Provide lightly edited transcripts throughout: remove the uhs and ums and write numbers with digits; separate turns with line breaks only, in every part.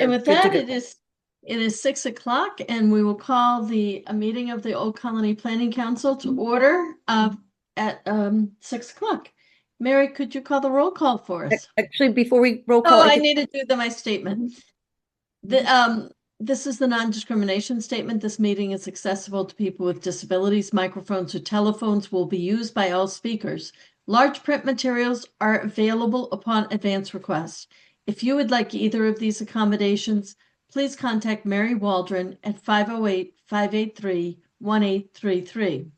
And
We're
with
good to
that,
go.
it is 6 o'clock, and we will call a meeting of the Old Colony Planning Council to order at 6 o'clock. Mary, could you call the roll call for us?
Actually, before we roll call,
Oh,
I
I
think
need to do my statement. This is the non-discrimination statement. This meeting is accessible to people with disabilities. Microphones or telephones will be used by all speakers. Large print materials are available upon advance request. If you would like either of these accommodations, please contact Mary Waldron at 508-583-1833.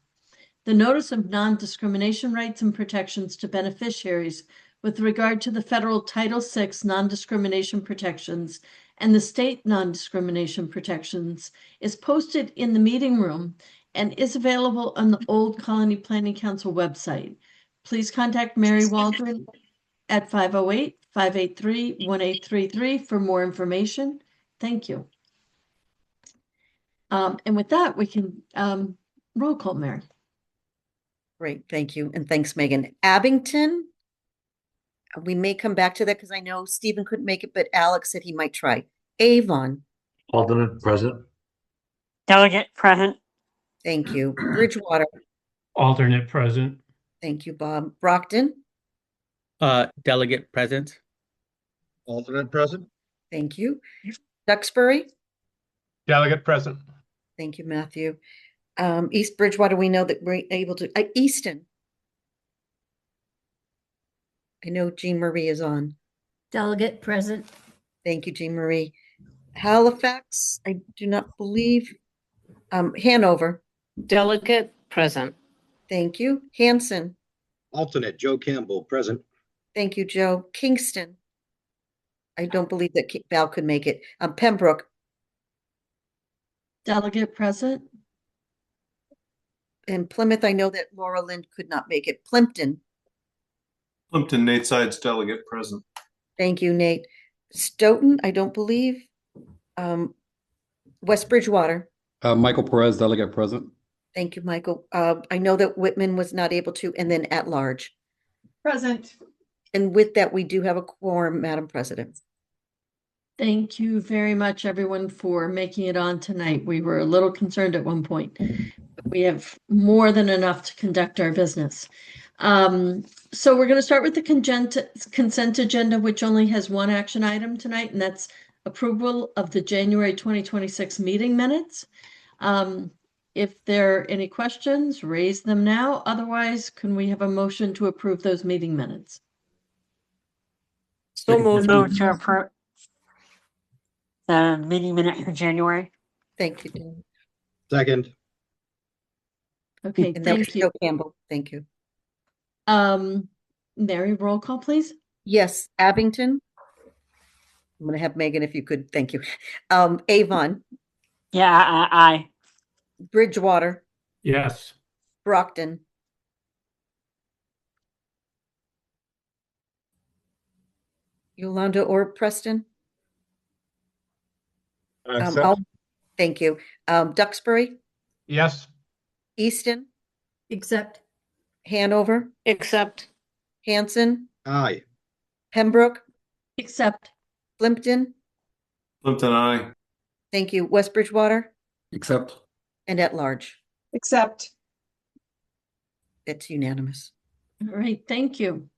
The notice of non-discrimination rights and protections to beneficiaries with regard to the federal Title VI non-discrimination protections and the state non-discrimination protections is posted in the meeting room and is available on the Old Colony Planning Council website. Please contact Mary Waldron at 508-583-1833 for more information. Thank you. And with that, we can roll call, Mary.
great, thank you, and thanks, Megan. Abington, we may come back to that because I know Stephen couldn't make it, but Alex said he might try. Avon,
Alternate present.
Delegate present.
thank you. Bridgewater,
Alternate present.
thank you, Bob. Brockton,
Delegate present.
Alternate present.
thank you. Duxbury,
Delegate present.
thank you, Matthew. East Bridgewater, we know that we're able to, Easton. I know Jean Marie is on.
Delegate present.
Thank you, Jean Marie. Halifax, I do not believe. Hanover,
Delegate present.
thank you. Hanson,
Alternate Joe Campbell present.
thank you, Joe. Kingston, I don't believe that Val could make it. Pembroke,
Delegate present.
and Plymouth, I know that Laura Lind could not make it. Plimpton,
Plimpton, Nate Sides, delegate present.
thank you, Nate. Stoughton, I don't believe. West Bridgewater,
Michael Perez, delegate present.
thank you, Michael. I know that Whitman was not able to, and then at large.
Present.
And with that, we do have a quorum, Madam President.
Thank you very much, everyone, for making it on tonight. We were a little concerned at one point, but we have more than enough to conduct our business. So we're going to start with the consent agenda, which only has one action item tonight, and that's approval of the January 2026 meeting minutes. If there are any questions, raise them now. Otherwise, can we have a motion to approve those meeting minutes?
So moved to approve the meeting minute for January.
Thank you, Dan.
Second.
Okay,
And that was
thank you.
Joe Campbell, thank you.
Mary, roll call, please.
Yes, Abington. I'm gonna have Megan if you could, thank you. Avon,
Yeah, aye.
Bridgewater,
Yes.
Brockton. Yolanda or Preston? Thank you. Duxbury,
Yes.
Easton,
Accept.
Hanover,
Accept.
Hanson,
Aye.
Pembroke,
Accept.
Plimpton.
Plimpton, aye.
Thank you. West Bridgewater
Accept.
and at large.
Accept.
It's unanimous.
All right, thank you.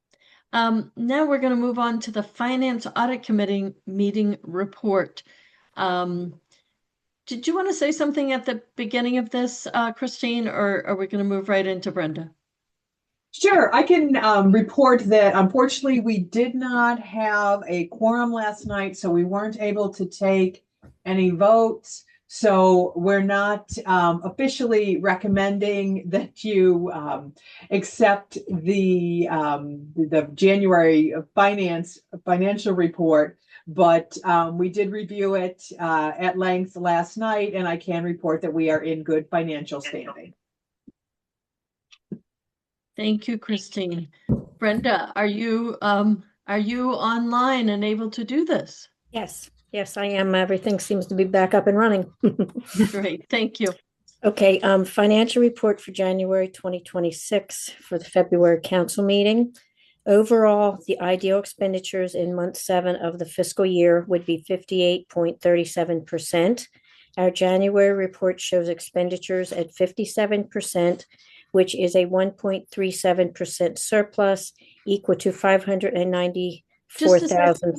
Now we're going to move on to the Finance Audit Committee meeting report. Did you want to say something at the beginning of this, Christine, or are we going to move right into Brenda?
Sure, I can report that unfortunately we did not have a quorum last night, so we weren't able to take any votes. So we're not officially recommending that you accept the January financial report, but we did review it at length last night, and I can report that we are in good financial standing.
Thank you, Christine. Brenda, are you online and able to do this?
Yes, I am. Everything seems to be back up and running.
Great, thank you.
Okay, financial report for January 2026 for the February council meeting. Overall, the ideal expenditures in month 7 of the fiscal year would be 58.37%. Our January report shows expenditures at 57%, which is a 1.37% surplus, equal to 594,000.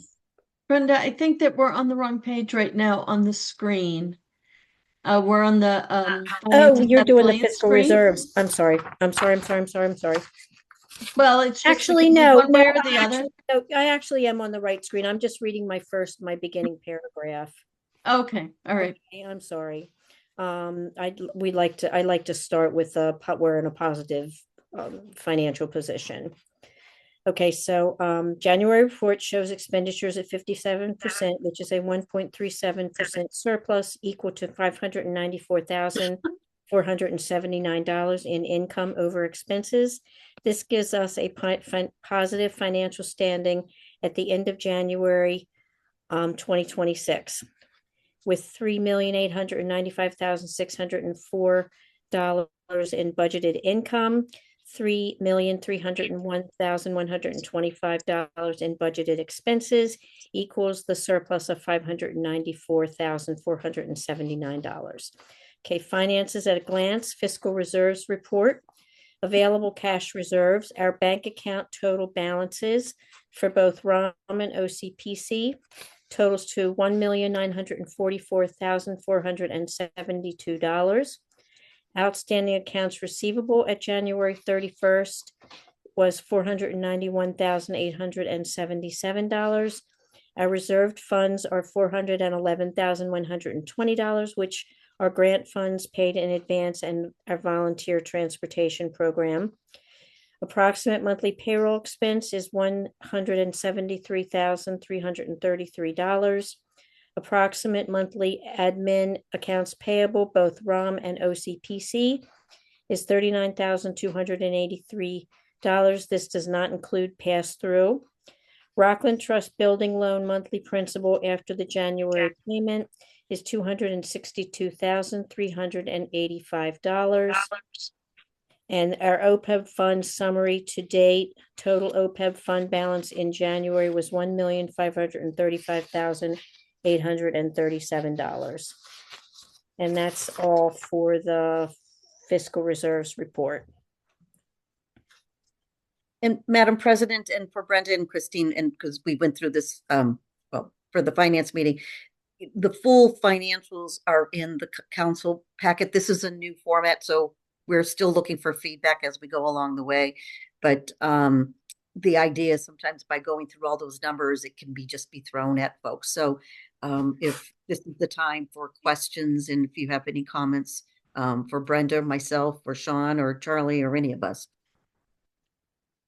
Brenda, I think that we're on the wrong page right now on the screen. We're on the
Oh,
finance and
you're
debt
doing the
client
fiscal
screen.
reserves. I'm sorry.
Well, it's just
Actually,
it can be
no,
one way
no,
or the other.
I actually am on the right screen. I'm just reading my beginning paragraph.
Okay, all right.
Okay, I'm sorry. I like to start with we're in a positive financial position. Okay, so January report shows expenditures at 57%, which is a 1.37% surplus, equal to $594,479 in income over expenses. This gives us a positive financial standing at the end of January 2026, with $3,895,604 in budgeted income, $3,301,125 in budgeted expenses, equals the surplus of $594,479. Okay, finances at a glance, fiscal reserves report, available cash reserves, our bank account total balances for both ROM and OCPC totals to $1,944,472. Outstanding accounts receivable at January 31st was $491,877. Our reserved funds are $411,120, which are grant funds paid in advance and our volunteer transportation program. Approximate monthly payroll expense is $173,333. Approximate monthly admin accounts payable, both ROM and OCPC, is $39,283. This does not include pass-through. Rockland Trust Building Loan monthly principal after the January payment is $262,385. And our OPEB fund summary to date, total OPEB fund balance in January was $1,535,837. And that's all for the fiscal reserves report.
And Madam President, and for Brenda and Christine, and because we went through this, for the finance meeting, the full financials are in the council packet. This is a new format, so we're still looking for feedback as we go along the way. But the idea is sometimes by going through all those numbers, it can just be thrown at folks. So if this is the time for questions, and if you have any comments for Brenda, myself, or Sean, or Charlie, or any of us.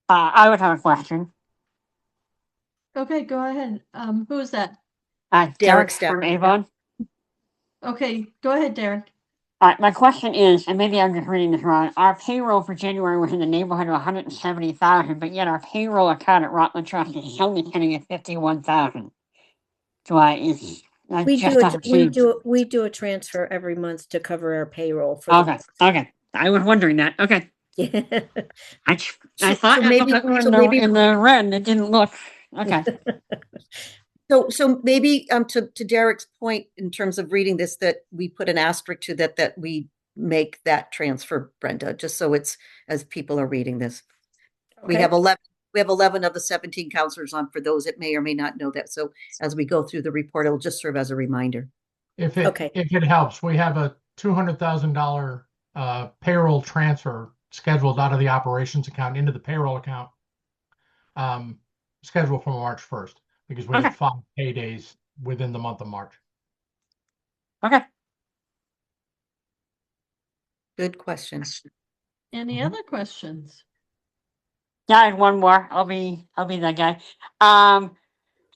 I would have a question.
Okay, go ahead. Who is that?
Derek
Staff.
from Avon.
Okay, go ahead, Derek.
All right, my question is, and maybe I'm just reading this wrong, our payroll for January was in the neighborhood of 170,000, but yet our payroll account at Rockland Trust is only sitting at 51,000. So
We do a transfer every month to cover our payroll for
okay. I was wondering that. Okay.
the
I thought
maybe
in the red, it didn't look okay.
So maybe to Derek's point in terms of reading this, that we put an asterisk to that we make that transfer, Brenda, just so it's as people are reading this. We have 11 of the 17 counselors on, for those that may or may not know that. So as we go through the report, it'll just serve as a reminder.
If it helps, we have a $200,000 payroll transfer scheduled out of the operations account into the payroll account, scheduled for March 1st, because we have 5 paydays within the month of March.
Okay.
Good question.
Any other questions?
Yeah, I had one more. I'll be that guy. So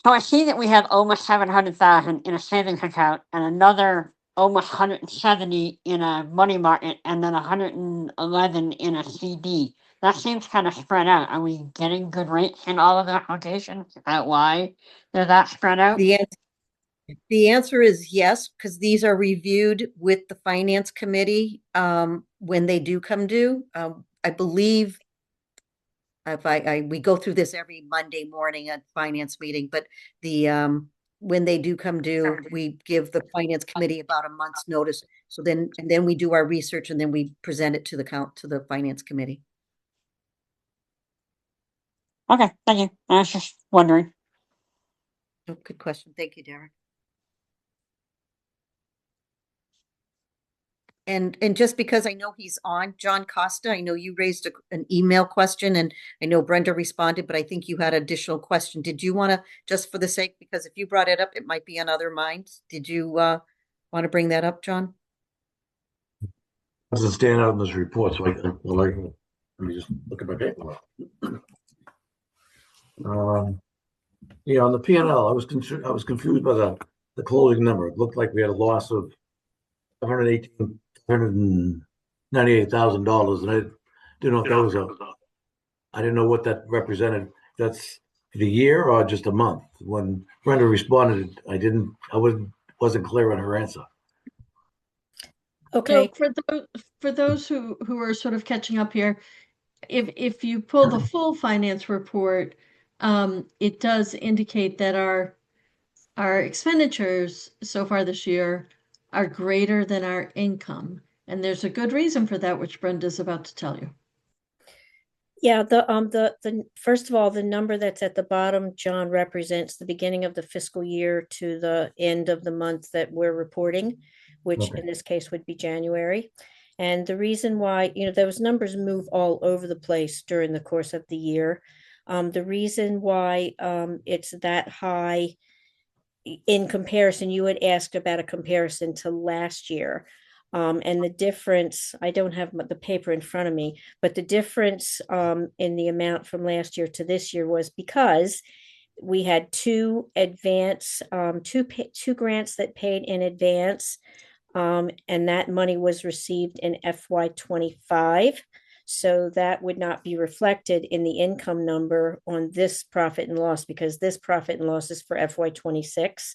I see that we have almost 700,000 in a savings account and another almost 170 in a money market and then 111 in a CD. That seems kind of spread out. Are we getting good rates in all of the applications? Is that why they're that spread out?
The answer is yes, because these are reviewed with the finance committee when they do come due. I believe if we go through this every Monday morning at finance meeting, but when they do come due, we give the finance committee about a month's notice. So then we do our research and then we present it to the finance committee.
Okay, thank you. I was just wondering.
Oh, good question. Thank you, Derek. And just because I know he's on, John Costa, I know you raised an email question and I know Brenda responded, but I think you had an additional question. Did you want to, just for the sake, because if you brought it up, it might be on other minds. Did you want to bring that up, John?
Doesn't stand out in this report, so let me just look at my paper. Yeah, on the P&L, I was confused by the closing number. It looked like we had a loss of $198,000, and I didn't know if that was I didn't know what that represented. That's the year or just a month. When Brenda responded, I wasn't clear on her answer.
Okay,
So for those who are sort of catching up here, if you pull the full finance report, it does indicate that our expenditures so far this year are greater than our income. And there's a good reason for that, which Brenda's about to tell you.
yeah, the first of all, the number that's at the bottom, John, represents the beginning of the fiscal year to the end of the month that we're reporting, which
Okay.
in this case would be January. And the reason why, those numbers move all over the place during the course of the year. The reason why it's that high in comparison, you had asked about a comparison to last year. And the difference, I don't have the paper in front of me, but the difference in the amount from last year to this year was because we had two grants that paid in advance, and that money was received in FY25. So that would not be reflected in the income number on this profit and loss because this profit and loss is for FY26.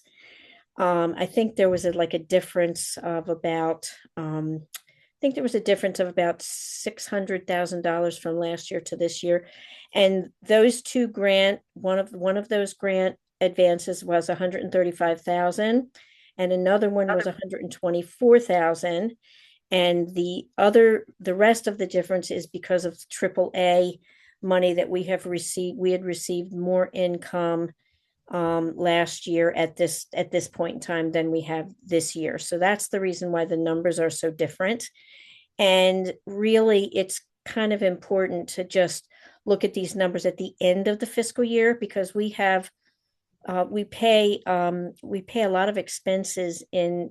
I think there was a difference of about $600,000 from last year to this year, and those two one of those grant advances was 135,000, and another one was 124,000, and the rest of the difference is because of AAA money that we have received. We had received more income last year at this point in time than we have this year. So that's the reason why the numbers are so different. And really, it's kind of important to just look at these numbers at the end of the fiscal year because we pay a lot of expenses in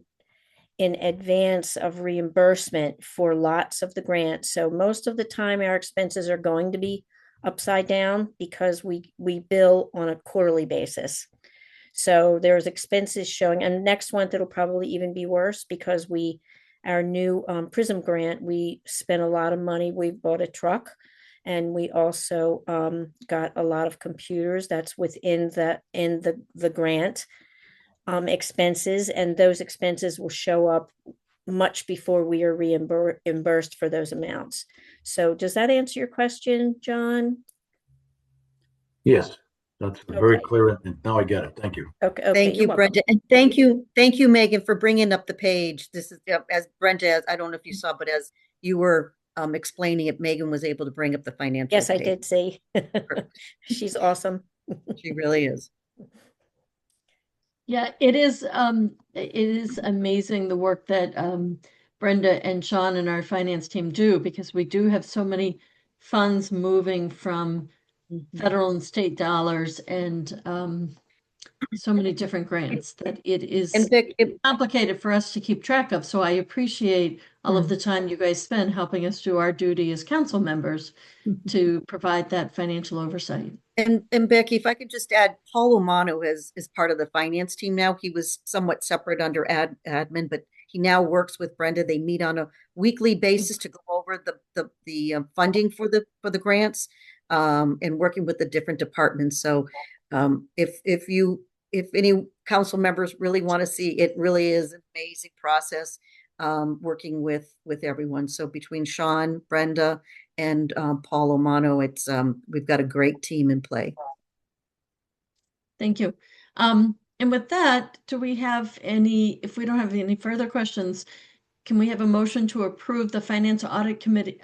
advance of reimbursement for lots of the grants. So most of the time our expenses are going to be upside down because we bill on a quarterly basis. So there's expenses showing, and next month it'll probably even be worse because our new PRISM grant, we spent a lot of money. We bought a truck and we also got a lot of computers that's within the grant expenses, and those expenses will show up much before we are reimbursed for those amounts. So does that answer your question, John?
Yes, that's very
Okay.
clear. And now I get it. Thank you.
Okay.
Thank you,
you're welcome.
Brenda. And thank you, Megan, for bringing up the page. This is as Brenda, I don't know if you saw, but as you were explaining it, Megan was able to bring up the financial
Yes, I
page.
did see. She's awesome.
She really is.
Yeah, it is amazing the work that Brenda and Sean and our finance team do because we do have so many funds moving from federal and state dollars and so many different grants that it is
And Vic,
complicated for us to keep track of. So I appreciate all of the time you guys spend helping us do our duty as council members to provide that financial oversight.
And Becky, if I could just add, Paul Omano is part of the finance team now. He was somewhat separate under admin, but he now works with Brenda. They meet on a weekly basis to go over the funding for the grants and working with the different departments. So if any council members really want to see, it really is an amazing process working with everyone. So between Sean, Brenda, and Paul Omano. We've got a great team in play.
Thank you. And with that, do we have if we don't have any further questions, can we have a motion to approve the Finance Audit Committee,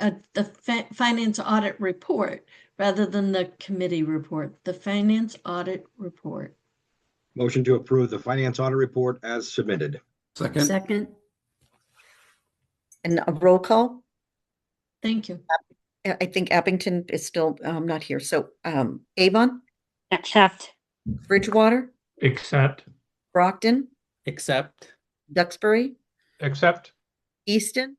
Finance Audit Report rather than the committee report, the Finance Audit Report?
Motion to approve the finance audit report as submitted.
Second.
Second.
And a roll call.
Thank you.
I think Abington is still not here. So Avon,
Accept.
Bridgewater,
Accept.
Brockton,
Accept.
Duxbury,
Accept.
Easton,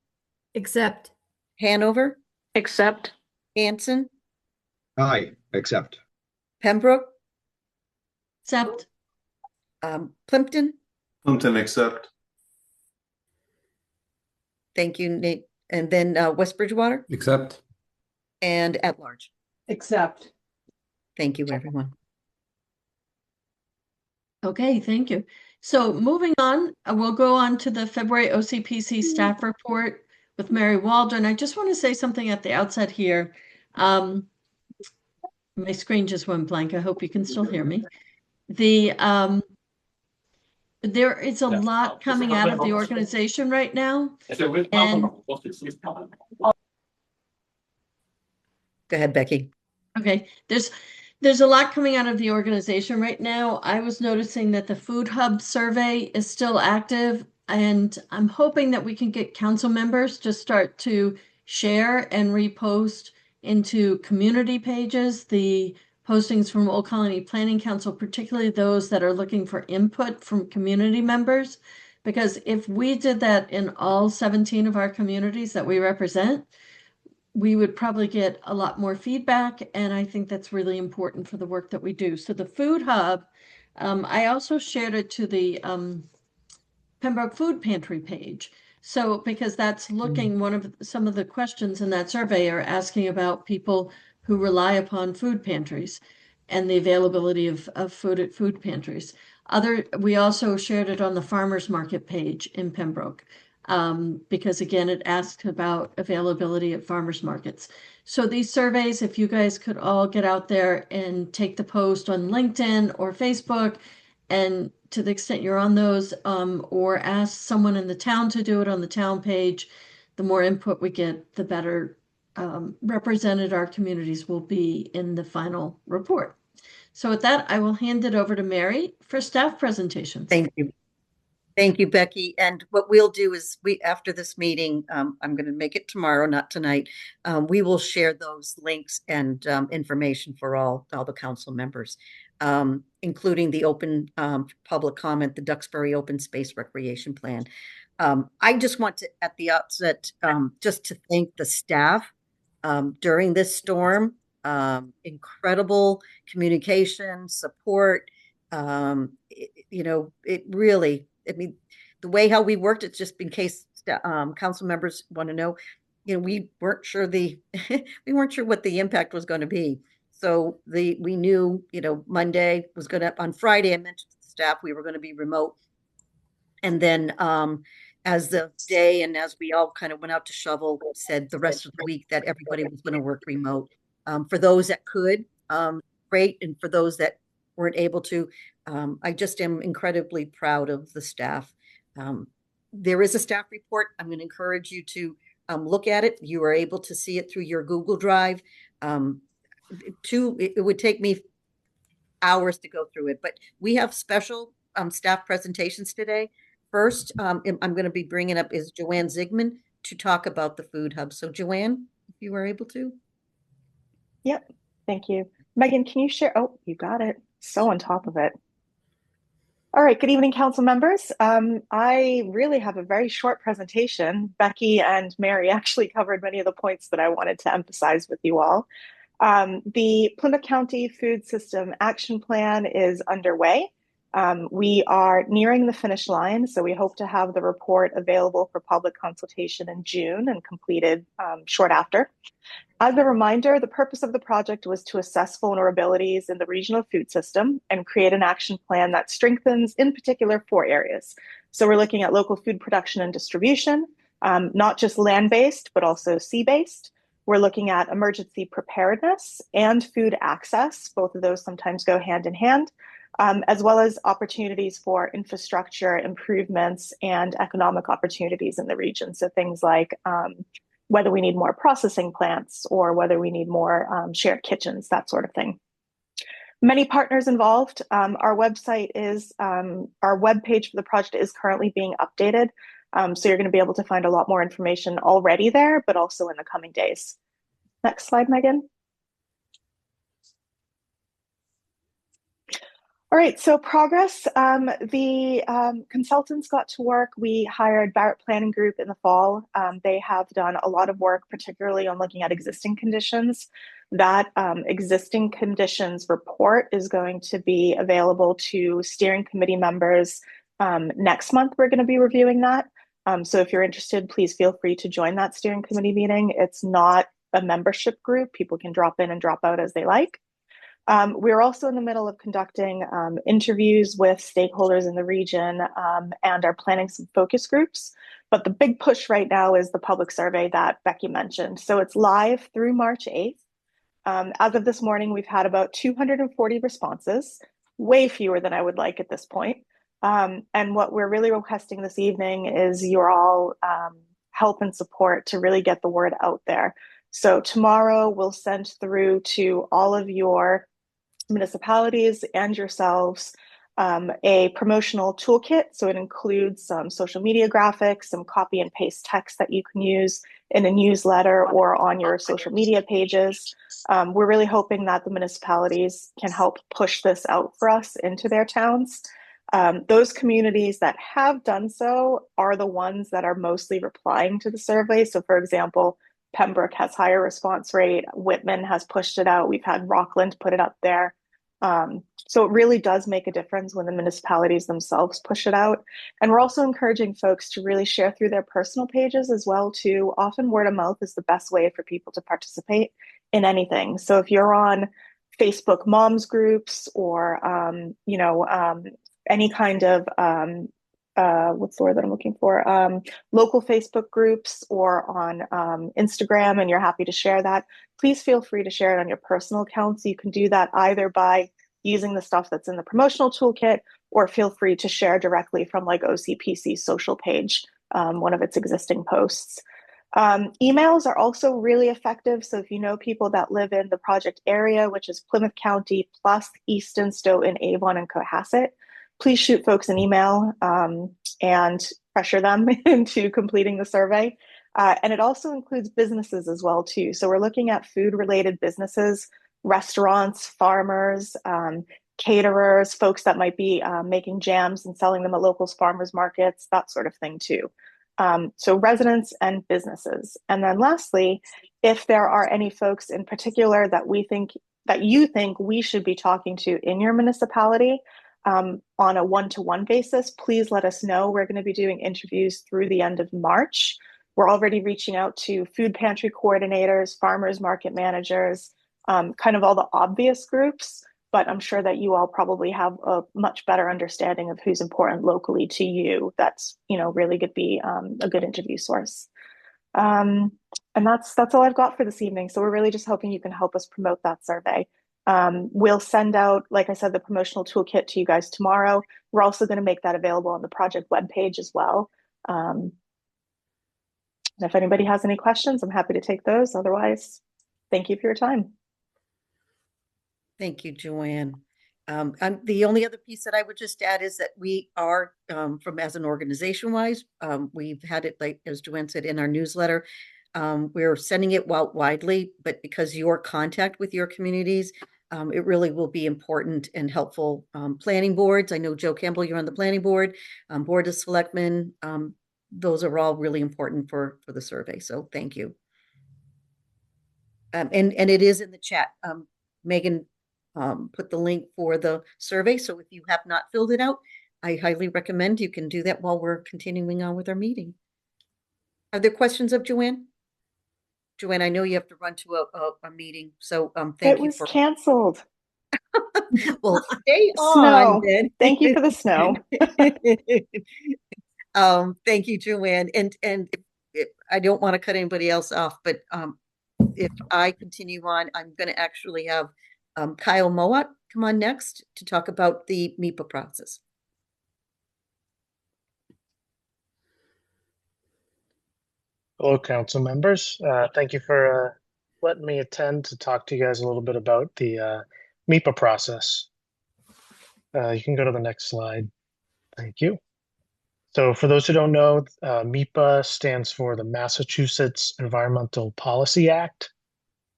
Accept.
Hanover,
Accept.
Hanson,
Aye, accept.
Pembroke,
Accept.
Plimpton.
Plimpton, accept.
Thank you, Nate. And then West Bridgewater
Accept.
and at large.
Accept.
Thank you, everyone.
Okay, thank you. So moving on, we'll go on to the February OCPC staff report with Mary Waldron. I just want to say something at the outset here. My screen just went blank. I hope you can still hear me. There is a lot coming out of the organization right now. And
Go ahead, Becky.
okay, there's a lot coming out of the organization right now. I was noticing that the Food Hub survey is still active, and I'm hoping that we can get council members to start to share and repost into community pages the postings from Old Colony Planning Council, particularly those that are looking for input from community members. Because if we did that in all 17 of our communities that we represent, we would probably get a lot more feedback, and I think that's really important for the work that we do. So the Food Hub, I also shared it to the Pembroke Food Pantry page. So because that's looking, some of the questions in that survey are asking about people who rely upon food pantries and the availability of food at food pantries. We also shared it on the farmers market page in Pembroke. Because again, it asked about availability at farmers markets. So these surveys, if you guys could all get out there and take the post on LinkedIn or Facebook, and to the extent you're on those, or ask someone in the town to do it on the town page, the more input we get, the better represented our communities will be in the final report. So with that, I will hand it over to Mary for staff presentations.
Thank you. Thank you, Becky. And what we'll do is after this meeting, I'm going to make it tomorrow, not tonight. We will share those links and information for all the council members, including the open public comment, the Duxbury Open Space Recreation Plan. I just want to, at the outset, just to thank the staff during this storm. Incredible communication, support. It really, I mean, the way how we worked, it's just in case council members want to know, we weren't sure we weren't sure what the impact was going to be. So we knew, Monday was on Friday, I mentioned to the staff we were going to be remote. And then as the day and as we all kind of went out to shovel, said the rest of the week that everybody was going to work remote. For those that could, great. And for those that weren't able to, I just am incredibly proud of the staff. There is a staff report. I'm going to encourage you to look at it. You are able to see it through your Google Drive. It would take me hours to go through it, but we have special staff presentations today. First, I'm going to be bringing up is Joanne Zigman to talk about the Food Hub. So Joanne, if you were able to.
Yep. Thank you. Megan, can you share? Oh, you got it. So on top of it. All right. Good evening, council members. I really have a very short presentation. Becky and Mary actually covered many of the points that I wanted to emphasize with you all. The Plymouth County Food System Action Plan is underway. We are nearing the finish line, so we hope to have the report available for public consultation in June and completed short after. As a reminder, the purpose of the project was to assess vulnerabilities in the regional food system and create an action plan that strengthens, in particular, 4 areas. So we're looking at local food production and distribution, not just land-based, but also sea-based. We're looking at emergency preparedness and food access. Both of those sometimes go hand in hand, as well as opportunities for infrastructure improvements and economic opportunities in the region. So things like whether we need more processing plants or whether we need more shared kitchens, that sort of thing. Many partners involved. Our website is, our webpage for the project is currently being updated. So you're going to be able to find a lot more information already there, but also in the coming days. Next slide, Megan. All right, so progress. The consultants got to work. We hired Barrett Planning Group in the fall. They have done a lot of work, particularly on looking at existing conditions. That existing conditions report is going to be available to steering committee members next month. We're going to be reviewing that. So if you're interested, please feel free to join that steering committee meeting. It's not a membership group. People can drop in and drop out as they like. We're also in the middle of conducting interviews with stakeholders in the region and are planning some focus groups. But the big push right now is the public survey that Becky mentioned. So it's live through March 8th. As of this morning, we've had about 240 responses, way fewer than I would like at this point. And what we're really requesting this evening is your all help and support to really get the word out there. So tomorrow we'll send through to all of your municipalities and yourselves a promotional toolkit. So it includes some social media graphics, some copy and paste text that you can use in a newsletter or on your social media pages. We're really hoping that the municipalities can help push this out for us into their towns. Those communities that have done so are the ones that are mostly replying to the survey. So for example, Pembroke has higher response rate. Whitman has pushed it out. We've had Rockland put it up there. So it really does make a difference when the municipalities themselves push it out. And we're also encouraging folks to really share through their personal pages as well too. Often word of mouth is the best way for people to participate in anything. So if you're on Facebook moms groups or, any kind of, what's the word that I'm looking for? Local Facebook groups or on Instagram, and you're happy to share that, please feel free to share it on your personal accounts. You can do that either by using the stuff that's in the promotional toolkit, or feel free to share directly from like OCPC's social page, one of its existing posts. Emails are also really effective. So if you know people that live in the project area, which is Plymouth County plus Easton, Stoughton, Avon, and Cohasset, please shoot folks an email and pressure them into completing the survey. And it also includes businesses as well too. So we're looking at food-related businesses, restaurants, farmers, caterers, folks that might be making jams and selling them at local farmers markets, that sort of thing too. So residents and businesses. And then lastly, if there are any folks in particular that you think we should be talking to in your municipality, on a one-to-one basis, please let us know. We're going to be doing interviews through the end of March. We're already reaching out to food pantry coordinators, farmers market managers, kind of all the obvious groups, but I'm sure that you all probably have a much better understanding of who's important locally to you. That's, really could be a good interview source. And that's all I've got for this evening. So we're really just hoping you can help us promote that survey. We'll send out, like I said, the promotional toolkit to you guys tomorrow. We're also going to make that available on the project webpage as well. And if anybody has any questions, I'm happy to take those. Otherwise, thank you for your time.
Thank you, Joanne. The only other piece that I would just add is that we are, as an organization wise, we've had it, like as Joanne said, in our newsletter. We're sending it out widely, but because your contact with your communities, it really will be important and helpful. Planning boards, I know Joe Campbell, you're on the planning board, Board of Selectmen, those are all really important for the survey. So thank you. And it is in the chat. Megan put the link for the survey. So if you have not filled it out, I highly recommend you can do that while we're continuing on with our meeting. Are there questions of Joanne? Joanne, I know you have to run to a meeting, so thank you. It
was canceled.
Well, stay
on.
Then.
Thank you for the snow.
Thank you, Joanne. And I don't want to cut anybody else off, but if I continue on, I'm going to actually have Kyle Mowat come on next to talk about the MIPA process.
Hello, council members. Thank you for letting me attend to talk to you guys a little bit about the MIPA process. You can go to the next slide. Thank you. So for those who don't know, MIPA stands for the Massachusetts Environmental Policy Act.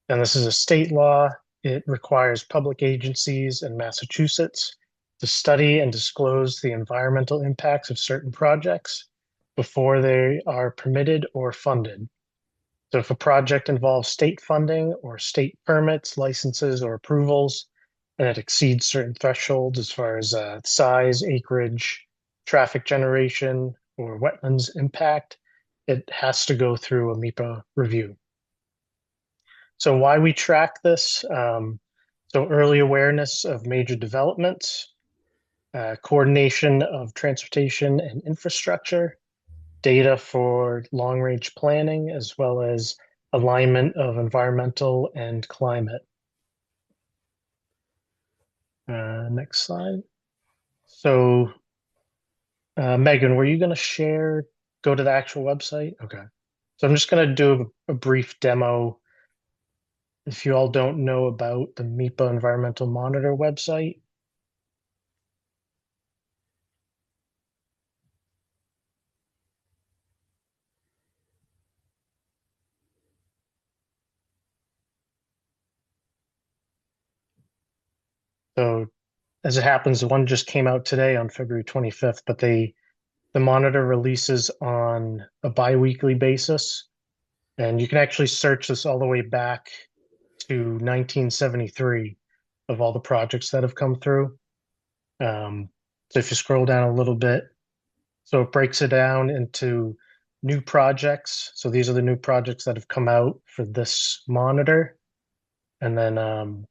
And this is a state law. It requires public agencies in Massachusetts to study and disclose the environmental impacts of certain projects before they are permitted or funded. So if a project involves state funding or state permits, licenses, or approvals, and it exceeds certain thresholds as far as size, acreage, traffic generation, or wetlands impact, it has to go through a MIPA review. So why we track this? So early awareness of major developments, coordination of transportation and infrastructure, data for long-range planning, as well as alignment of environmental and climate. Next slide. So, Megan, were you going to go to the actual website? Okay. So I'm just going to do a brief demo. If you all don't know about the MIPA Environmental Monitor website. So as it happens, the one just came out today on February 25th, but the monitor releases on a bi-weekly basis. And you can actually search this all the way back to 1973 of all the projects that have come through. So if you scroll down a little bit, so it breaks it down into new projects. So these are the new projects that have come out for this monitor. And then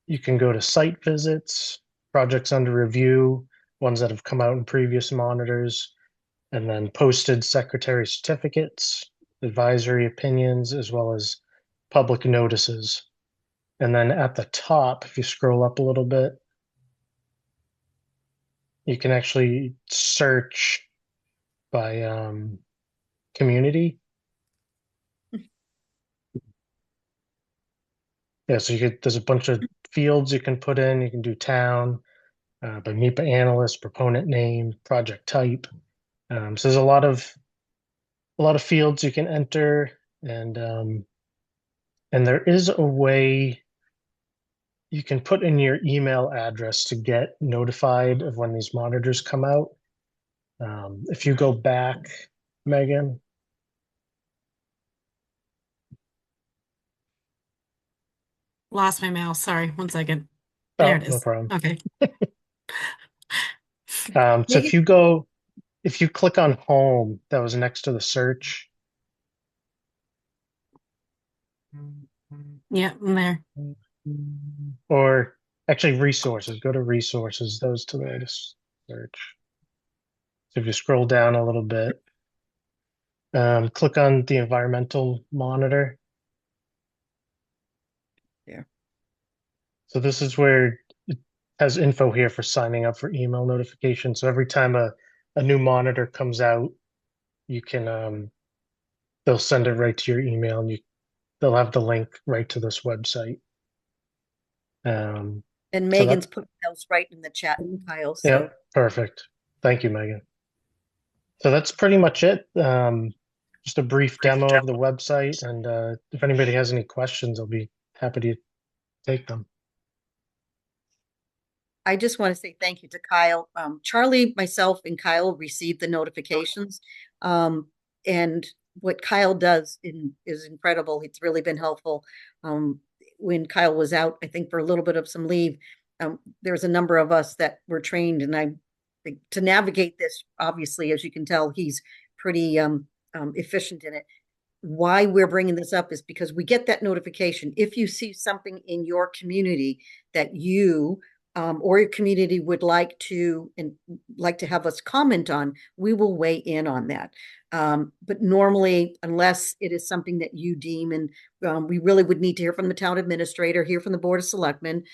you can go to site visits, projects under review, ones that have come out in previous monitors, and then posted secretary certificates, advisory opinions, as well as public notices. And then at the top, if you scroll up a little bit, you can actually search by community. Yeah, so there's a bunch of fields you can put in. You can do town, by MIPA analyst, proponent name, project type. So there's a lot of fields you can enter, and there is a way you can put in your email address to get notified of when these monitors come out. If you go back, Megan.
Lost my mouse. Sorry, 1 second.
Oh,
There it
no
is.
problem.
Okay.
So if you click on home, that was next to the search.
Yeah, I'm there.
Or actually resources, go to resources, those two way to search. So if you scroll down a little bit, click on the environmental monitor.
Yeah.
So this is where it has info here for signing up for email notifications. So every time a new monitor comes out, you can they'll send it right to your email, and they'll have the link right to this website.
And
so
Megan's put those right in the chat, Kyle. So.
Yeah, perfect. Thank you, Megan. So that's pretty much it. Just a brief demo of the website, and if anybody has any questions, I'll be happy to take them.
I just want to say thank you to Kyle. Charlie, myself, and Kyle received the notifications. And what Kyle does is incredible. It's really been helpful. When Kyle was out, I think for a little bit of some leave, there's a number of us that were trained, and I think to navigate this, obviously, as you can tell, he's pretty efficient in it. Why we're bringing this up is because we get that notification. If you see something in your community that you or your community would like to have us comment on, we will weigh in on that. But normally, unless it is something that you deem, and we really would need to hear from the town administrator, hear from the Board of Selectmen,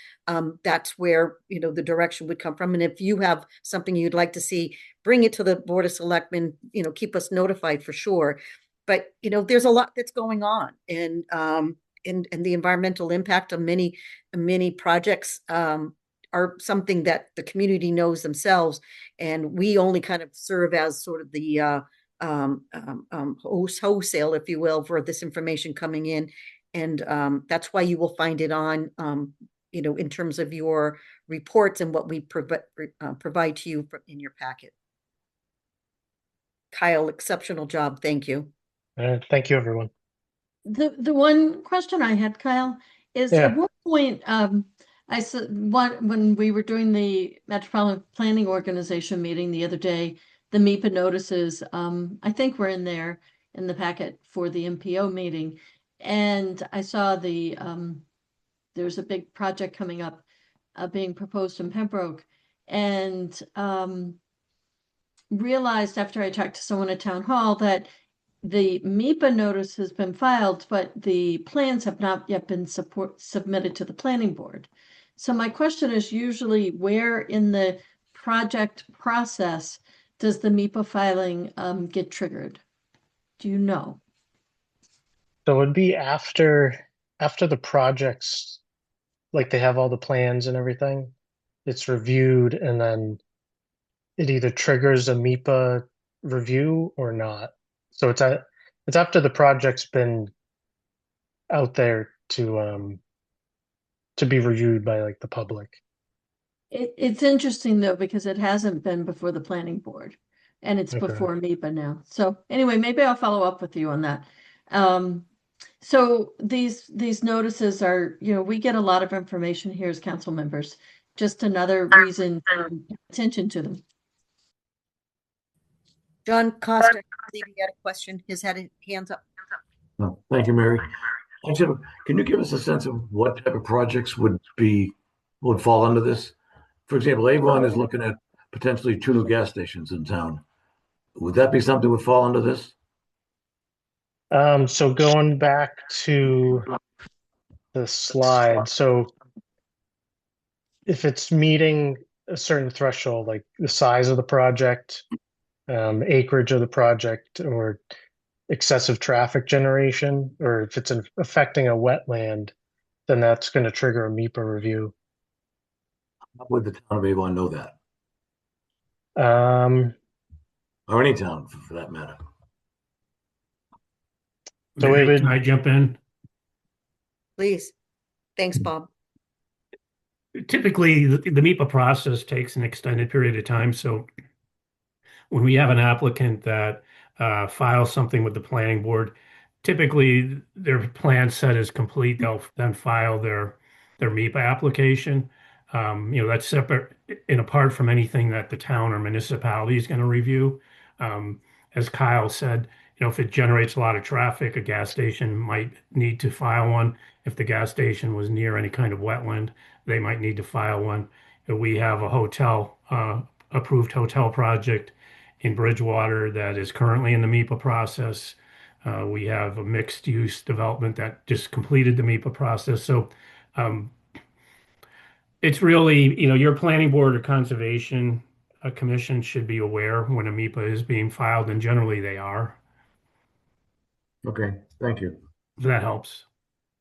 that's where, the direction would come from. And if you have something you'd like to see, bring it to the Board of Selectmen, keep us notified for sure. But, there's a lot that's going on, and the environmental impact of many projects are something that the community knows themselves, and we only kind of serve as sort of the wholesale, if you will, for this information coming in, and that's why you will find it on, in terms of your reports and what we provide to you in your packet. Kyle, exceptional job. Thank you.
Thank you, everyone.
The one question I had, Kyle, is
Yeah.
at what point I said when we were doing the Metropolitan Planning Organization meeting the other day, the MEPA notices I think were in there in the packet for the MPO meeting, and I saw there's a big project coming up being proposed in Pembroke, and realized after I talked to someone at Town Hall that the MEPA notice has been filed, but the plans have not yet been submitted to the planning board. So my question is usually where in the project process does the MEPA filing get triggered? Do you know?
So it'd be after the projects, like they have all the plans and everything, it's reviewed, and then it either triggers a MEPA review or not. So it's after the project's been out there to be reviewed by like the public.
It's interesting though, because it hasn't been before the planning board, and it's
Okay.
before MEPA now. So anyway, maybe I'll follow up with you on that. So these notices are, we get a lot of information here as council members. Just another reason to pay attention to them.
John Costa, I believe he had a question. His hands up.
Oh, thank you, Mary. Actually, can you give us a sense of what type of projects would fall under this? For example, Avon is looking at potentially 2 new gas stations in town. Would that be something would fall under this?
So going back to the slide, so if it's meeting a certain threshold, like the size of the project, acreage of the project, or excessive traffic generation, or if it's affecting a wetland, then that's going to trigger a MEPA review.
How would the town of Avon know that? Or any town for that matter?
So it would.
Can I jump in?
Please. Thanks, Bob.
Typically, the MEPA process takes an extended period of time. So when we have an applicant that files something with the planning board, typically their plan set is complete. They'll then file their MEPA application. That's separate and apart from anything that the town or municipality is going to review. As Kyle said, if it generates a lot of traffic, a gas station might need to file one. If the gas station was near any kind of wetland, they might need to file one. We have a hotel, approved hotel project in Bridgewater that is currently in the MEPA process. We have a mixed use development that just completed the MEPA process. So it's really, your planning board or conservation commission should be aware when a MEPA is being filed, and generally they are.
Okay, thank you.
If that helps.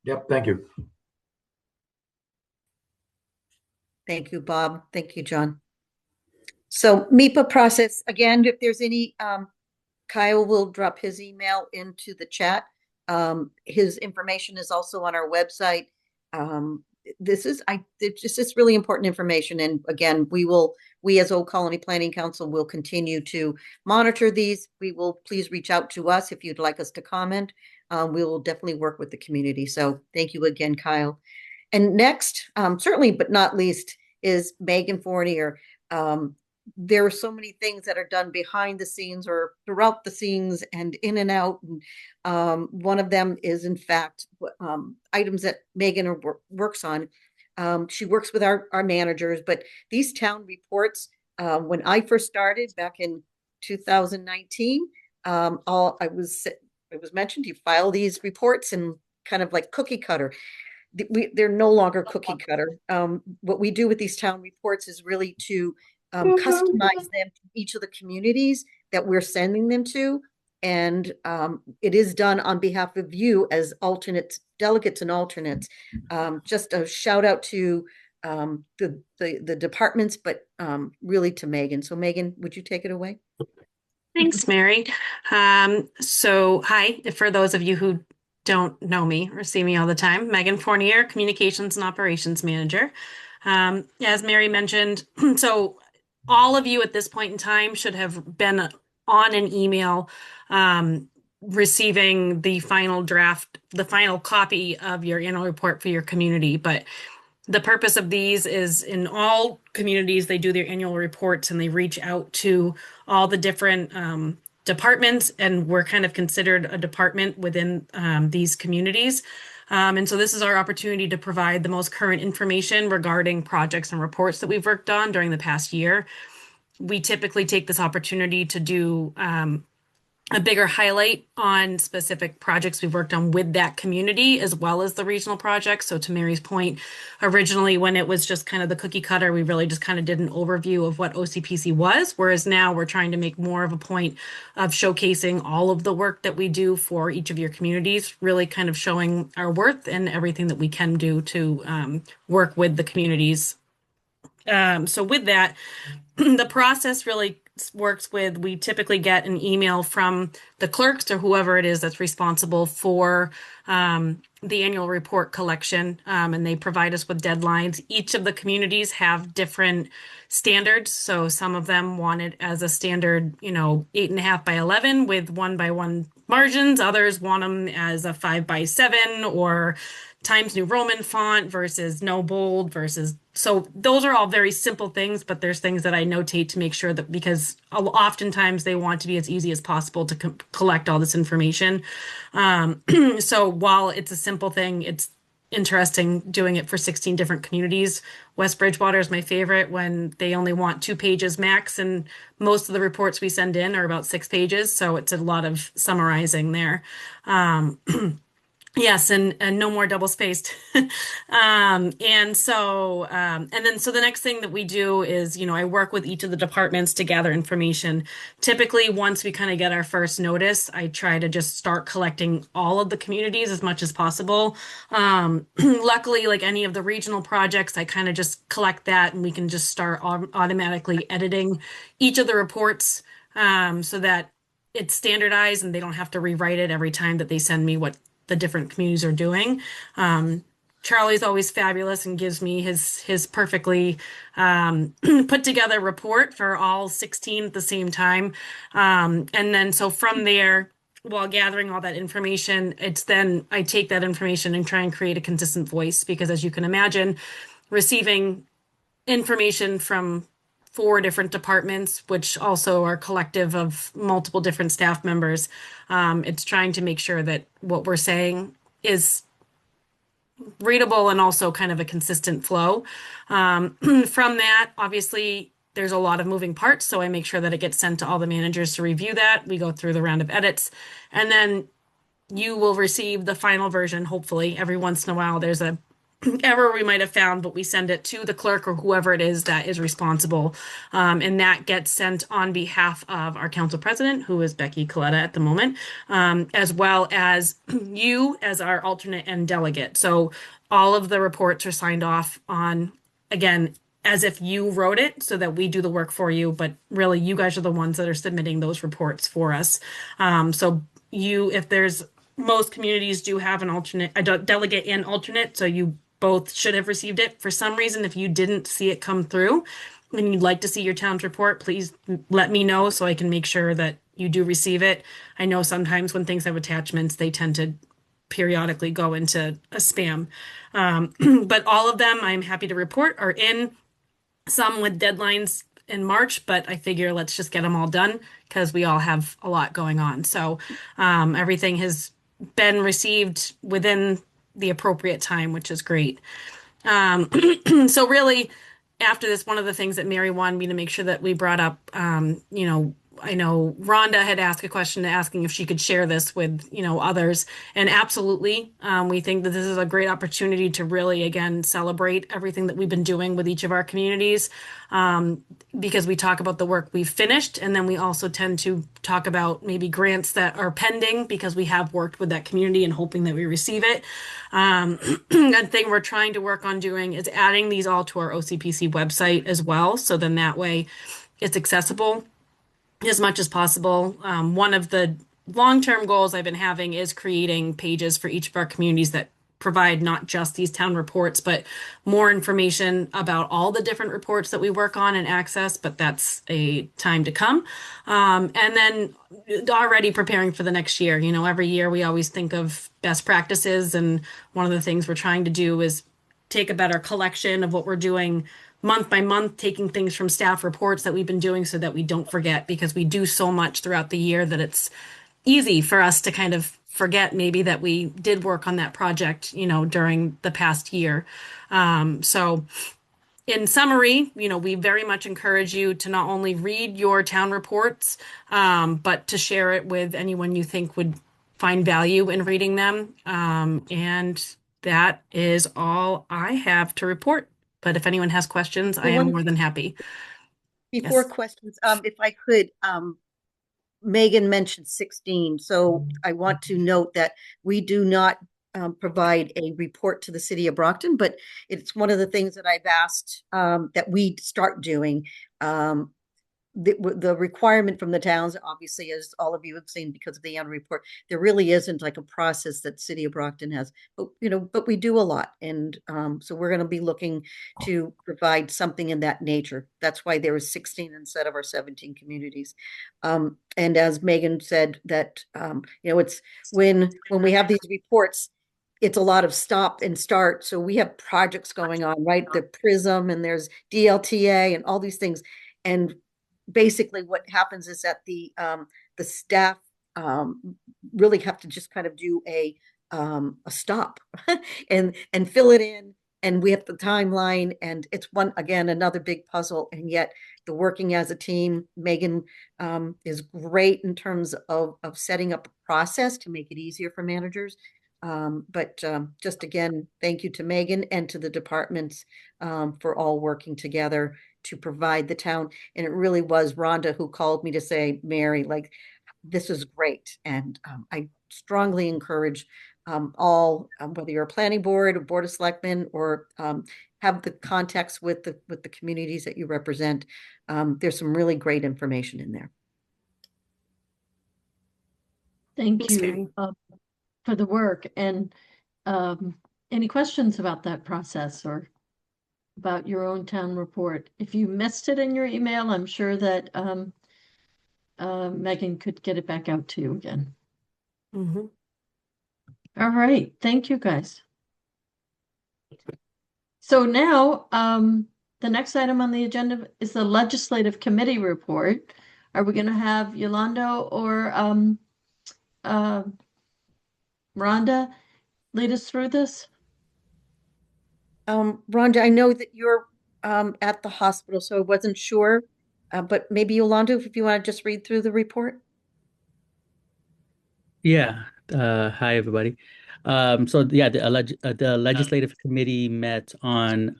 Yep, thank you.
Thank you, Bob. Thank you, John. So MEPA process, again, if there's any, Kyle will drop his email into the chat. His information is also on our website. This is really important information. And again, we as Old Colony Planning Council will continue to monitor these. Please reach out to us if you'd like us to comment. We will definitely work with the community. So thank you again, Kyle. And next, certainly but not least, is Megan Fournier. There are so many things that are done behind the scenes or throughout the scenes and in and out. And one of them is, in fact, items that Megan works on. She works with our managers, but these town reports, when I first started back in 2019, it was mentioned, you file these reports and kind of like cookie cutter. They're no longer cookie cutter. What we do with these town reports is really to customize them to each of the communities that we're sending them to. And it is done on behalf of you as alternates, delegates and alternates. Just a shout out to the departments, but really to Megan. So Megan, would you take it away?
Thanks, Mary. So hi, for those of you who don't know me or see me all the time, Megan Fournier, Communications and Operations Manager. As Mary mentioned, so all of you at this point in time should have been on an email receiving the final draft, the final copy of your annual report for your community. But the purpose of these is in all communities, they do their annual reports and they reach out to all the different departments, and we're kind of considered a department within these communities. And so this is our opportunity to provide the most current information regarding projects and reports that we've worked on during the past year. We typically take this opportunity to do a bigger highlight on specific projects we've worked on with that community, as well as the regional projects. So to Mary's point, originally when it was just kind of the cookie cutter, we really just kind of did an overview of what OCPC was, whereas now we're trying to make more of a point of showcasing all of the work that we do for each of your communities, really kind of showing our worth and everything that we can do to work with the communities. So with that, the process really works with, we typically get an email from the clerks or whoever it is that's responsible for the annual report collection, and they provide us with deadlines. Each of the communities have different standards. So some of them want it as a standard, 8.5 by 11 with 1 by 1 margins. Others want them as a 5 by 7 or Times New Roman font versus no bold versus. So those are all very simple things, but there's things that I notate to make sure that, because oftentimes they want to be as easy as possible to collect all this information. So while it's a simple thing, it's interesting doing it for 16 different communities. West Bridgewater is my favorite when they only want 2 pages max, and most of the reports we send in are about 6 pages. So it's a lot of summarizing there. Yes, and no more double spaced. And then the next thing that we do is, I work with each of the departments to gather information. Typically, once we kind of get our first notice, I try to just start collecting all of the communities as much as possible. Luckily, like any of the regional projects, I kind of just collect that and we can just start automatically editing each of the reports so that it's standardized and they don't have to rewrite it every time that they send me what the different communities are doing. Charlie's always fabulous and gives me his perfectly put together report for all 16 at the same time. And then so from there, while gathering all that information, then I take that information and try and create a consistent voice, because as you can imagine, receiving information from 4 different departments, which also are collective of multiple different staff members. It's trying to make sure that what we're saying is readable and also kind of a consistent flow. From that, obviously, there's a lot of moving parts, so I make sure that it gets sent to all the managers to review that. We go through the round of edits, and then you will receive the final version, hopefully. Every once in a while, there's a error we might have found, but we send it to the clerk or whoever it is that is responsible. And that gets sent on behalf of our council president, who is Becky Coletta at the moment, as well as you as our alternate and delegate. So all of the reports are signed off on, again, as if you wrote it, so that we do the work for you, but really you guys are the ones that are submitting those reports for us. Most communities do have an alternate, a delegate and alternate, so you both should have received it. For some reason, if you didn't see it come through and you'd like to see your town's report, please let me know so I can make sure that you do receive it. I know sometimes when things have attachments, they tend to periodically go into a spam. But all of them, I'm happy to report, are in, some with deadlines in March, but I figure let's just get them all done because we all have a lot going on. So everything has been received within the appropriate time, which is great. So really, after this, one of the things that Mary wanted me to make sure that we brought up, I know Rhonda had asked a question asking if she could share this with, others. And absolutely, we think that this is a great opportunity to really, again, celebrate everything that we've been doing with each of our communities. Because we talk about the work we've finished, and then we also tend to talk about maybe grants that are pending because we have worked with that community and hoping that we receive it. One thing we're trying to work on doing is adding these all to our OCPC website as well. So then that way it's accessible as much as possible. One of the long-term goals I've been having is creating pages for each of our communities that provide not just these town reports, but more information about all the different reports that we work on and access, but that's a time to come. And then already preparing for the next year. Every year we always think of best practices, and one of the things we're trying to do is take a better collection of what we're doing month by month, taking things from staff reports that we've been doing so that we don't forget, because we do so much throughout the year that it's easy for us to kind of forget maybe that we did work on that project, during the past year. So in summary, we very much encourage you to not only read your town reports, but to share it with anyone you think would find value in reading them. And that is all I have to report. But if anyone has questions, I am more than happy.
Before
Yes.
questions, if I could, Megan mentioned 16. So I want to note that we do not provide a report to the city of Brockton, but it's one of the things that I've asked that we start doing. The requirement from the towns, obviously, as all of you have seen because of the annual report, there really isn't like a process that City of Brockton has, but we do a lot. And so we're going to be looking to provide something in that nature. That's why there is 16 instead of our 17 communities. And as Megan said, that, it's when we have these reports, it's a lot of stop and start. So we have projects going on, right? The PRISM, and there's DLTA and all these things. And basically what happens is that the staff really have to just kind of do a stop and fill it in, and we have the timeline, and it's another big puzzle. And yet the working as a team, Megan is great in terms of setting up a process to make it easier for managers. But just again, thank you to Megan and to the departments for all working together to provide the town. And it really was Rhonda who called me to say, Mary, like, this is great. And I strongly encourage all, whether you're a planning board, a board of selectmen, or have the contacts with the communities that you represent. There's some really great information in there.
Thank you for the work. And any questions about that process or about your own town report? If you missed it in your email, I'm sure that Megan could get it back out to you again.
Mm-hmm.
All right. Thank you, guys. So now the next item on the agenda is the legislative committee report. Are we going to have Yolanda or Rhonda lead us through this?
Rhonda, I know that you're at the hospital, so I wasn't sure, but maybe Yolanda, if you want to just read through the report.
Yeah. Hi, everybody. So yeah, the legislative committee met on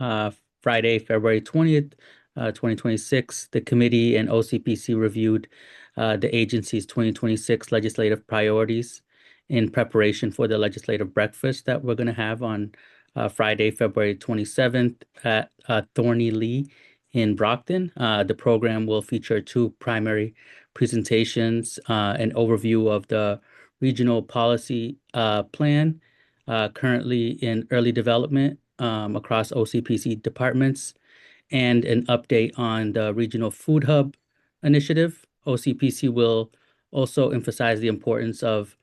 Friday, February 20th, 2026. The committee and OCPC reviewed the agency's 2026 legislative priorities in preparation for the legislative breakfast that we're going to have on Friday, February 27th at Thorny Lee in Brockton. The program will feature two primary presentations, an overview of the regional policy plan currently in early development across OCPC departments, and an update on the regional food hub initiative. OCPC will also emphasize the importance of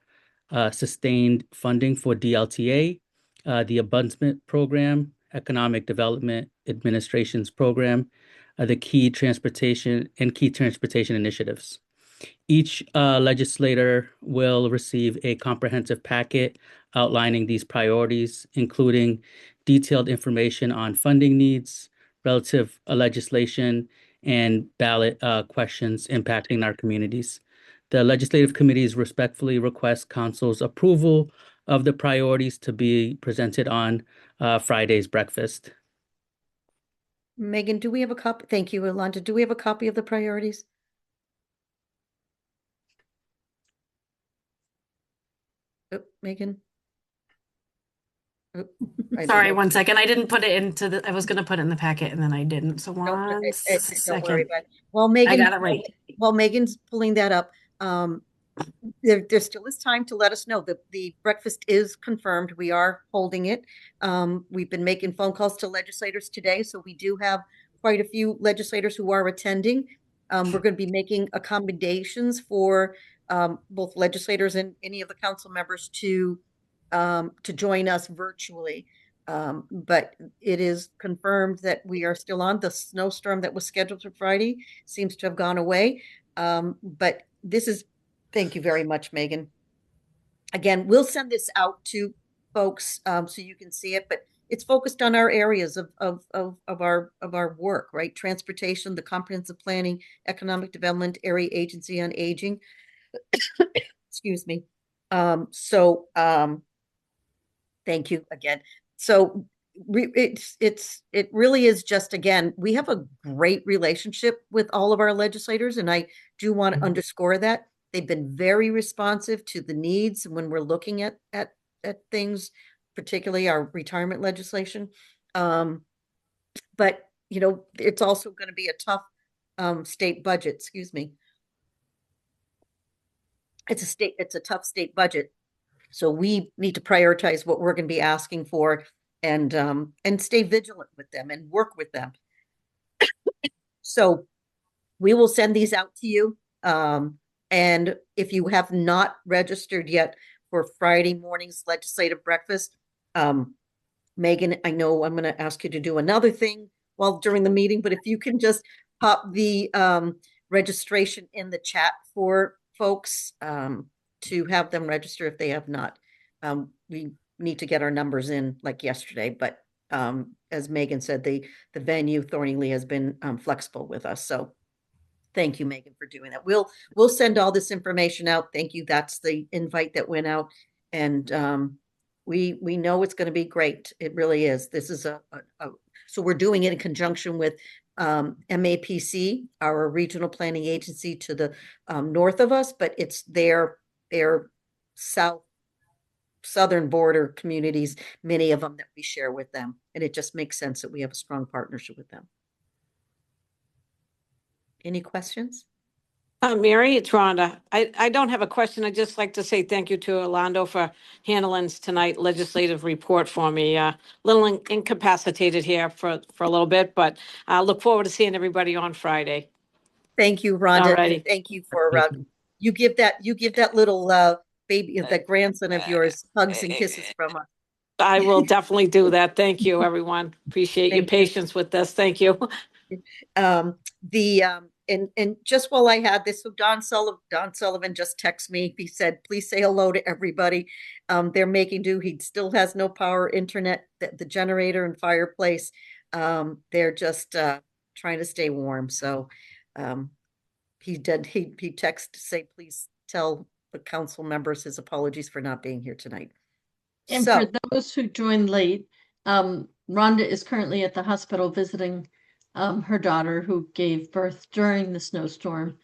sustained funding for DLTA, the Abundance Program, Economic Development Administration's program, the key transportation initiatives. Each legislator will receive a comprehensive packet outlining these priorities, including detailed information on funding needs, relative legislation, and ballot questions impacting our communities. The legislative committees respectfully request council's approval of the priorities to be presented on Friday's breakfast.
Megan, do we have a copy? Thank you, Yolanda. Do we have a copy of the priorities? Oh, Megan? Oh, I don't
Sorry,
know.
one second. I didn't put it into the, I was going to put it in the packet and then I didn't. So
Don't
one
worry
second.
about it. While Megan,
got it right.
While Megan's pulling that up, there still is time to let us know that the breakfast is confirmed. We are holding it. We've been making phone calls to legislators today, so we do have quite a few legislators who are attending. We're going to be making accommodations for both legislators and any of the council members to join us virtually. But it is confirmed that we are still on. The snowstorm that was scheduled for Friday seems to have gone away. But this is, thank you very much, Megan. Again, we'll send this out to folks so you can see it, but it's focused on our areas of our work, right? Transportation, the comprehensive planning, economic development, area agency on aging. Excuse me. Thank you again. So it really is just, again, we have a great relationship with all of our legislators, and I do want to underscore that. They've been very responsive to the needs when we're looking at things, particularly our retirement legislation. But you know, it's also going to be a tough state budget. Excuse me. It's a tough state budget. So we need to prioritize what we're going to be asking for and stay vigilant with them and work with them. So we will send these out to you. And if you have not registered yet for Friday morning's legislative breakfast, Megan, I know I'm going to ask you to do another thing while during the meeting, but if you can just pop the registration in the chat for folks to have them register if they have not. We need to get our numbers in like yesterday, but as Megan said, the venue Thornley has been flexible with us. So thank you, Megan, for doing that. We'll send all this information out. Thank you. That's the invite that went out. And we know it's going to be great. It really is. This is so we're doing it in conjunction with MAPC, our regional planning agency to the north of us, but it's their southern border communities, many of them that we share with them. And it just makes sense that we have a strong partnership with them. Any questions?
Mary, it's Rhonda. I don't have a question. I'd just like to say thank you to Orlando for handling tonight legislative report for me. A little incapacitated here for a little bit, but I look forward to seeing everybody on Friday.
Thank you, Rhonda.
Alrighty.
Thank you for you give that little baby, that grandson of yours, hugs and kisses from us.
I will definitely do that. Thank you, everyone. Appreciate your patience with this. Thank you.
And just while I had this, so Don Sullivan just texted me. He said, please say hello to everybody. They're making do. He still has no power, internet, the generator and fireplace. They're just trying to stay warm. So he texted to say, please tell the council members his apologies for not being here tonight.
And for those who joined late, Rhonda is currently at the hospital visiting her daughter who gave birth during the snowstorm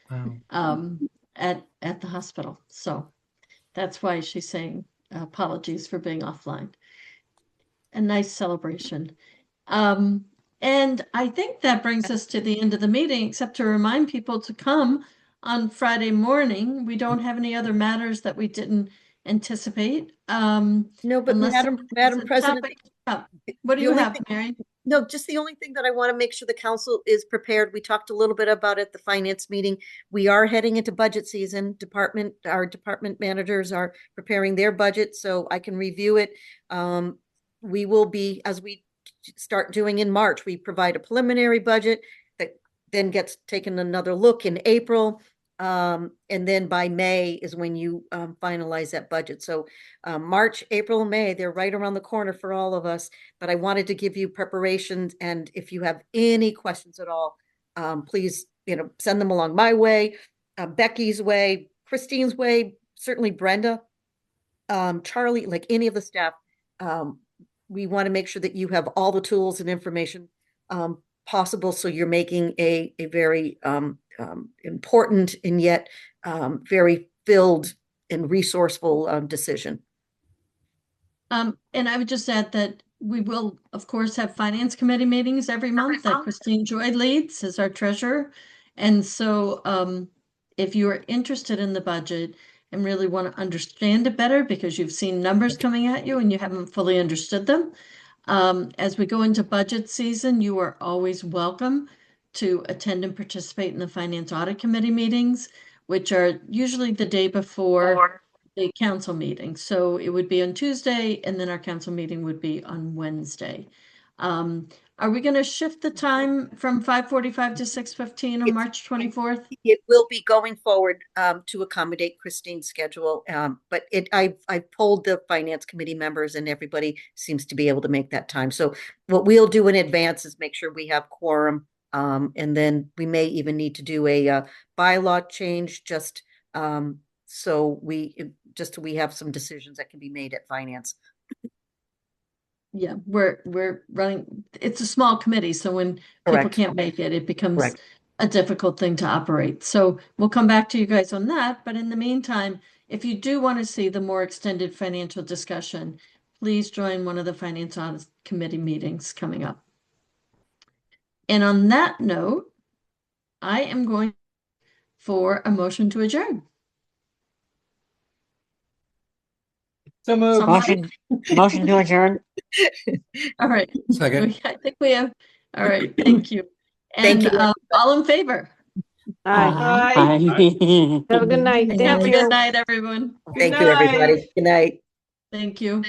at the hospital. So that's why she's saying apologies for being offline. A nice celebration. And I think that brings us to the end of the meeting, except to remind people to come on Friday morning. We don't have any other matters that we didn't anticipate.
No, but Madam President,
what do you have, Mary?
No, just the only thing that I want to make sure the council is prepared. We talked a little bit about it at the finance meeting. We are heading into budget season. Our department managers are preparing their budget, so I can review it. We will be, as we start doing in March, we provide a preliminary budget that then gets taken another look in April. And then by May is when you finalize that budget. So March, April, May, they're right around the corner for all of us. But I wanted to give you preparations, and if you have any questions at all, please, send them along my way, Becky's way, Christine's way, certainly Brenda, Charlie, like any of the staff. We want to make sure that you have all the tools and information possible, so you're making a very important and yet very filled and resourceful decision.
And I would just add that we will, of course, have finance committee meetings every month that Christine Joy leads as our treasurer. And so if you are interested in the budget and really want to understand it better because you've seen numbers coming at you and you haven't fully understood them, as we go into budget season, you are always welcome to attend and participate in the Finance Audit Committee meetings, which are usually the day before the council meeting. So it would be on Tuesday, and then our council meeting would be on Wednesday. Are we going to shift the time from 5:45 to 6:15 on March 24th?
It will be going forward to accommodate Christine's schedule. But I've polled the finance committee members, and everybody seems to be able to make that time. So what we'll do in advance is make sure we have quorum. And then we may even need to do a bylaw change just so we have some decisions that can be made at finance.
Yeah, we're running, it's a small committee, so when people
Correct.
can't make it, it becomes
Correct.
a difficult thing to operate. So we'll come back to you guys on that. But in the meantime, if you do want to see the more extended financial discussion, please join one of the Finance Audit Committee meetings coming up. And on that note, I am going for a motion to adjourn.
So moved.
Motion to adjourn.
All right.
Second.
I think we have, all right, thank you.
Thank
And
you.
all in favor?
Aye.
Aye.
Have a good night.
Have
Thank
a
you.
good night, everyone.
Thank you, everybody. Good night.
Thank you.